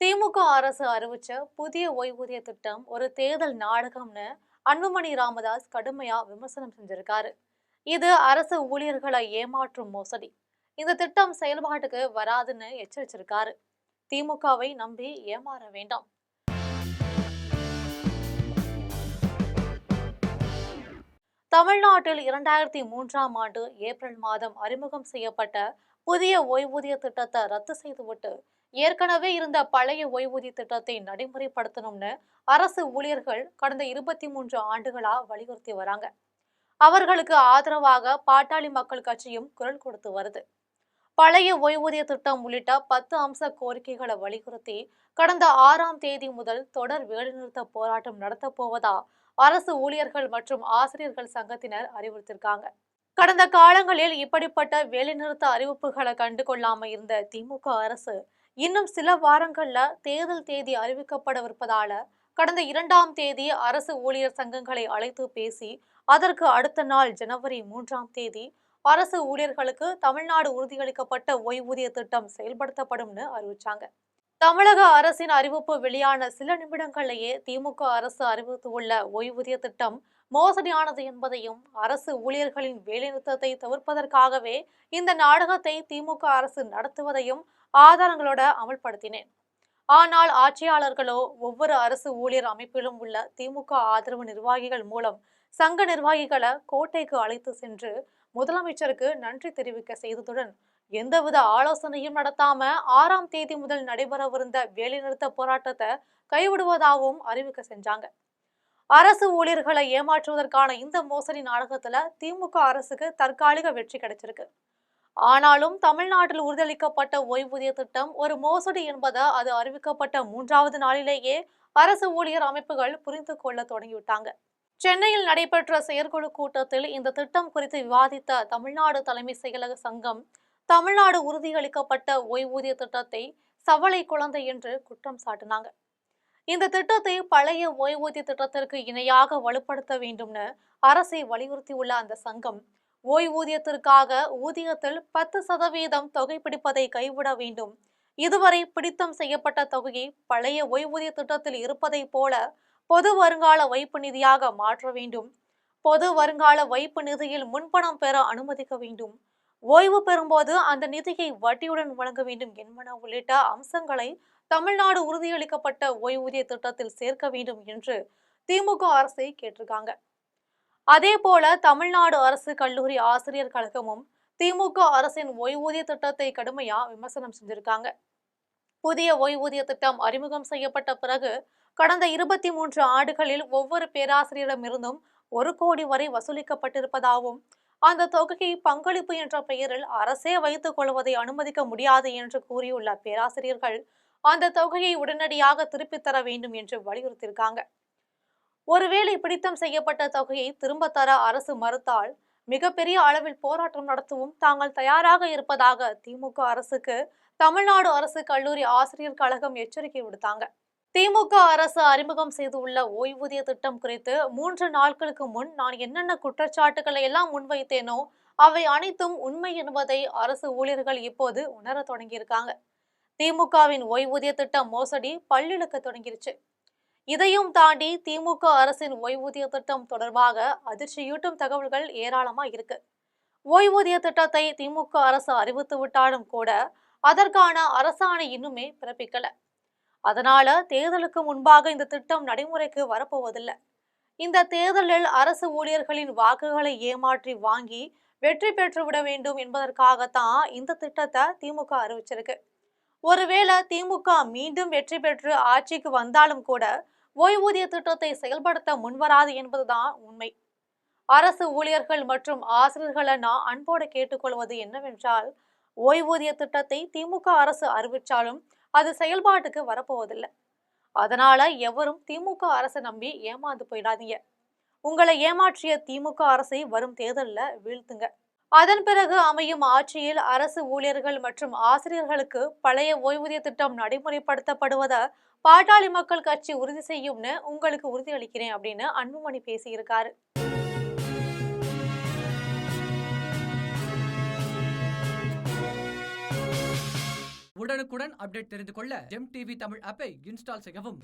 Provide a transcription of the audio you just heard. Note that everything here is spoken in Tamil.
திமுக அரசு அறிவிச்ச புதிய ஓய்வூதிய திட்டம் ஒரு தேர்தல் நாடகம்னு அன்புமணி ராமதாஸ் கடுமையா விமர்சனம் செஞ்சிருக்காரு. இது அரசு ஊழியர்களை ஏமாற்றும் மோசடி. இந்த திட்டம் செயல்பாட்டுக்கு வராதுன்னு எச்சரிச்சிருக்காரு. திமுகவை நம்பி ஏமாற வேண்டாம். தமிழ்நாட்டில் 2003ஆம் ஆண்டு ஏப்ரல் மாதம் அறிமுகம் செய்யப்பட்ட புதிய ஓய்வூதிய திட்டத்தை ரத்து செய்துவிட்டு ஏற்கனவே இருந்த பழைய ஓய்வூதிய திட்டத்தை நடைமுறைப்படுத்தணும்னு அரசு ஊழியர்கள் கடந்த 23 ஆண்டுகளா வலியுறுத்தி வராங்க. அவர்களுக்கு ஆதரவாக பாட்டாளி மக்கள் கட்சியும் குரல் கொடுத்து வருது. பழைய ஓய்வூதிய திட்டம் உள்ளிட்ட 10 அம்ச கோரிக்கைகளை வலியுறுத்தி கடந்த 6ஆம் தேதி முதல் தொடர் வேலைநிறுத்த போராட்டம் நடத்தப்போவதா அரசு ஊழியர்கள் மற்றும் ஆசிரியர்கள் சங்கத்தினர் அறிவுறுத்திருக்காங்க. கடந்த காலங்களில் இப்படிப்பட்ட வேலைநிறுத்த அறிவிப்புகளை கண்டு கொள்ளாம இருந்த திமுக அரசு இன்னும் சில வாரங்கள்ல தேர்தல் தேதி அறிவிக்கப்படவிருப்பதால கடந்த 2ஆம் தேதி அரசு ஊழியர் சங்கங்களை அழைத்து பேசி அதற்கு அடுத்த நாள் ஜனவரி 3ஆம் தேதி அரசு ஊழியர்களுக்கு தமிழ்நாடு உறுதியளிக்கப்பட்ட ஓய்வூதிய திட்டம் செயல்படுத்தப்படும்னு அறிவிச்சாங்க. தமிழக அரசின் அறிவிப்பு வெளியான சில நிமிடங்களிலேயே திமுக அரசு அறிவித்துள்ள ஓய்வூதிய திட்டம் மோசடியானது என்பதையும் அரசு ஊழியர்களின் வேலைநிறுத்தத்தை தவிர்ப்பதற்காகவே இந்த நாடகத்தை திமுக அரசு நடத்துவதையும் ஆதாரங்களோட அமல்படுத்தினேன். ஆனால் ஆட்சியாளர்களோ ஒவ்வொரு அரசு ஊழியர் அமைப்பிலும் உள்ள திமுக ஆதரவு நிர்வாகிகள் மூலம் சங்க நிர்வாகிகளை கோட்டைக்கு அழைத்து சென்று முதலமைச்சருக்கு நன்றி தெரிவிக்க செய்ததுடன் எந்தவித ஆலோசனையும் நடத்தாம 6ஆம் தேதி முதல் நடைபெறவிருந்த வேலைநிறுத்த போராட்டத்தை கைவிடுவதாகவும் அறிவிக்க செஞ்சாங்க. அரசு ஊழியர்களை ஏமாற்றுவதற்கான இந்த மோசடி நாடகத்துல திமுக அரசுக்கு தற்காலிக வெற்றி கிடைச்சிருக்கு. ஆனாலும் தமிழ்நாட்டில் உறுதியளிக்கப்பட்ட ஓய்வூதிய திட்டம் ஒரு மோசடி என்பதை அது அறிவிக்கப்பட்ட 3வது நாளிலேயே அரசு ஊழியர் அமைப்புகள் புரிந்து கொள்ள தொடங்கிவிட்டாங்க. சென்னையில் நடைபெற்ற செயற்குழு கூட்டத்தில் இந்த திட்டம் குறித்து விவாதித்த தமிழ்நாடு தலைமை செயலக சங்கம் தமிழ்நாடு உறுதியளிக்கப்பட்ட ஓய்வூதிய திட்டத்தை சவளை குழந்தை என்று குற்றம் சாட்டினாங்க. இந்த திட்டத்தை பழைய ஓய்வூதிய திட்டத்திற்கு இணையாக வலுப்படுத்த வேண்டும்னு அரசை வலியுறுத்தியுள்ள அந்த சங்கம் ஓய்வூதியத்திற்காக ஊதியத்தில் 10% தொகை பிடிப்பதை கைவிட வேண்டும், இதுவரை பிடித்தம் செய்யப்பட்ட தொகையை பழைய ஓய்வூதிய திட்டத்தில் இருப்பதை போல பொது வருங்கால வைப்பு நிதியாக மாற்ற வேண்டும், பொது வருங்கால வைப்பு நிதியில் முன்பணம் பெற அனுமதிக்க வேண்டும், ஓய்வு பெறும்போது அந்த நிதியை வட்டியுடன் வழங்க வேண்டும் என்பன உள்ளிட்ட அம்சங்களை தமிழ்நாடு உறுதியளிக்கப்பட்ட ஓய்வூதிய திட்டத்தில் சேர்க்க வேண்டும் என்று திமுக அரசை கேட்டிருக்காங்க. அதே போல தமிழ்நாடு அரசு கல்லூரி ஆசிரியர் கழகமும் திமுக அரசின் ஓய்வூதிய திட்டத்தை கடுமையா விமர்சனம் செஞ்சிருக்காங்க. புதிய ஓய்வூதிய திட்டம் அறிமுகம் செய்யப்பட்ட பிறகு கடந்த 23 ஆண்டுகளில் ஒவ்வொரு பேராசிரியரிடமிருந்தும் 1 கோடி வரை வசூலிக்கப்பட்டிருப்பதாகவும் அந்த தொகையை பங்களிப்பு என்ற பெயரில் அரசே வைத்துக் கொள்வதை அனுமதிக்க முடியாது என்று கூறியுள்ள பேராசிரியர்கள் அந்த தொகையை உடனடியாக திருப்பித் தர வேண்டும் என்று வலியுறுத்தியிருக்காங்க. ஒருவேளை பிடித்தம் செய்யப்பட்ட தொகையை திரும்ப தர அரசு மறுத்தால் மிகப்பெரிய அளவில் போராட்டம் நடத்தவும் தாங்கள் தயாராக இருப்பதாக திமுக அரசுக்கு தமிழ்நாடு அரசு கல்லூரி ஆசிரியர் கழகம் எச்சரிக்கை விடுத்தாங்க. திமுக அரசு அறிமுகம் செய்துள்ள ஓய்வூதிய திட்டம் குறித்து 3 நாட்களுக்கு முன் நான் என்னென்ன குற்றச்சாட்டுகளை எல்லாம் முன்வைத்தேனோ அவை அனைத்தும் உண்மை என்பதை அரசு ஊழியர்கள் இப்போது உணர தொடங்கியிருக்காங்க. திமுகவின் ஓய்வூதிய திட்டம் மோசடி பல்லிழுக்க தொடங்கிருச்சு. இதையும் தாண்டி திமுக அரசின் ஓய்வூதிய திட்டம் தொடர்பாக அதிர்ச்சியூட்டும் தகவல்கள் ஏராளமா இருக்கு. ஓய்வூதிய திட்டத்தை திமுக அரசு அறிவித்து விட்டாலும் கூட அதற்கான அரசாணை இன்னுமே பிறப்பிக்கல. அதனால தேர்தலுக்கு முன்பாக இந்த திட்டம் நடைமுறைக்கு வரப்போவதில்லை. இந்த தேர்தலில் அரசு ஊழியர்களின் வாக்குகளை ஏமாற்றி வாங்கி வெற்றி பெற்றுவிட வேண்டும் என்பதற்காகத்தான் இந்த திட்டத்தை திமுக அறிவிச்சிருக்கு. ஒருவேளை திமுக மீண்டும் வெற்றி பெற்று ஆட்சிக்கு வந்தாலும் கூட ஓய்வூதிய திட்டத்தை செயல்படுத்த முன்வராது என்பதுதான் உண்மை. அரசு ஊழியர்கள் மற்றும் ஆசிரியர்களை நான் அன்போடு கேட்டுக்கொள்வது என்னவென்றால், ஓய்வூதிய திட்டத்தை திமுக அரசு அறிவிச்சாலும் அது செயல்பாட்டுக்கு வரப்போவதில்லை. அதனால எவரும் திமுக அரசை நம்பி ஏமாந்து போயிடாதீங்க. உங்களை ஏமாற்றிய திமுக அரசை வரும் தேர்தலில் வீழ்த்துங்க. அதன் பிறகு அமையும் ஆட்சியில் அரசு ஊழியர்கள் மற்றும் ஆசிரியர்களுக்கு பழைய ஓய்வூதிய திட்டம் நடைமுறைப்படுத்தப்படுவதை பாட்டாளி மக்கள் கட்சி உறுதி செய்யும்னு உங்களுக்கு உறுதியளிக்கிறேன் அப்படின்னு அன்புமணி பேசியிருக்காரு. உடனுக்குடன் அப்டேட் தெரிந்து கொள்ள ஜெம் டிவி தமிழ் ஆப்பை இன்ஸ்டால் செய்யவும்.